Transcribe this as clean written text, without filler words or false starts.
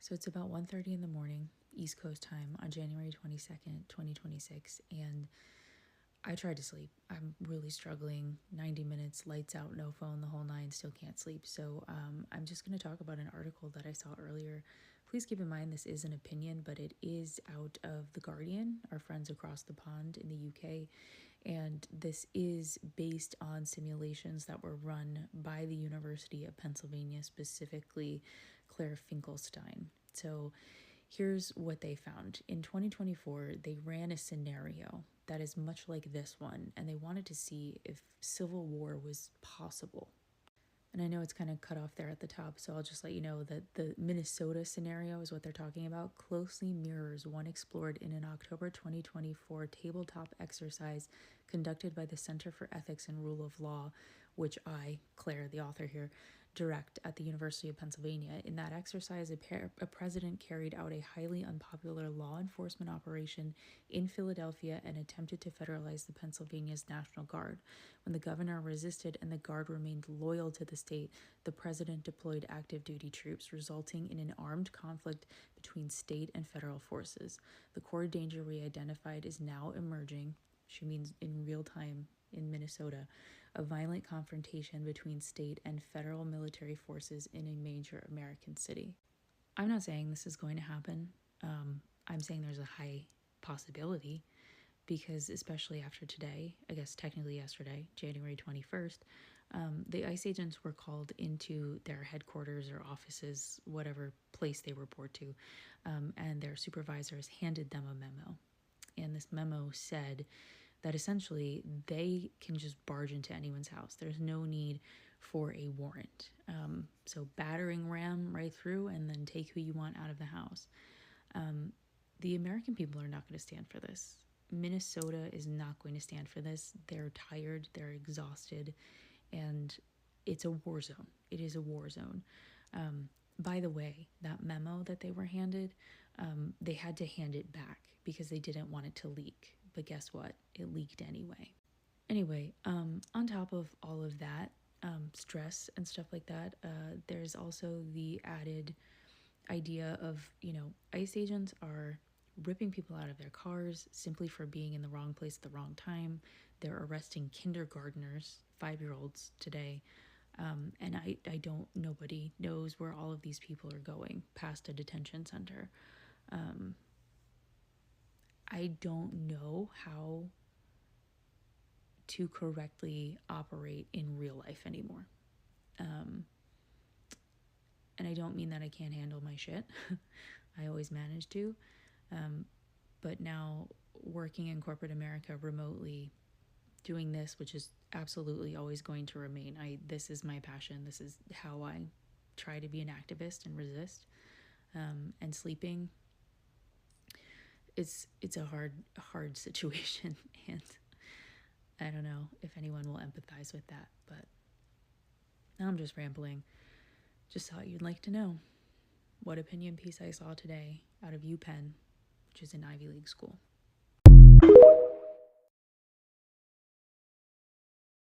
So it's about 1:30 in the morning, East Coast time, on January 22nd, 2026, and I tried to sleep. I'm really struggling. 90 minutes, lights out, no phone, the whole nine, still can't sleep. So I'm just going to talk about an article that I saw earlier. Please keep in mind this is an opinion, but it is out of The Guardian, our friends across the pond in the UK. And this is based on simulations that were run by the University of Pennsylvania, specifically Claire Finkelstein. So here's what they found. In 2024, they ran a scenario that is much like this one, and they wanted to see if civil war was possible. And I know it's kind of cut off there at the top, so I'll just let you know that the Minnesota scenario is what they're talking about, closely mirrors one explored in an October 2024 tabletop exercise conducted by the Center for Ethics and Rule of Law, which I, Claire, the author here, direct at the University of Pennsylvania. In that exercise, a president carried out a highly unpopular law enforcement operation in Philadelphia and attempted to federalize the Pennsylvania's National Guard. When the governor resisted and the Guard remained loyal to the state, the president deployed active duty troops, resulting in an armed conflict between state and federal forces. The core danger we identified is now emerging, she means in real time in Minnesota, a violent confrontation between state and federal military forces in a major American city. I'm not saying this is going to happen. I'm saying there's a high possibility because, especially after today, I guess technically yesterday, January 21st, the ICE agents were called into their headquarters or offices, whatever place they report to, and their supervisors handed them a memo. And this memo said that essentially they can just barge into anyone's house. There's no need for a warrant. So battering ram right through and then take who you want out of the house. The American people are not going to stand for this. Minnesota is not going to stand for this. They're tired, they're exhausted, and it's a war zone. It is a war zone. By the way, that memo that they were handed, they had to hand it back because they didn't want it to leak. But guess what? It leaked anyway. Anyway, on top of all of that, stress and stuff like that, there's also the added idea of, ICE agents are ripping people out of their cars simply for being in the wrong place at the wrong time. They're arresting kindergartners, 5-year-olds today. And nobody knows where all of these people are going past a detention center. I don't know how to correctly operate in real life anymore. And I don't mean that I can't handle my shit. I always manage to. But now working in corporate America remotely, doing this, which is absolutely always going to remain. This is my passion. This is how I try to be an activist and resist. And sleeping, it's a hard situation, and I don't know if anyone will empathize with that, but now I'm just rambling. Just thought you'd like to know what opinion piece I saw today out of UPenn, which is an Ivy League school.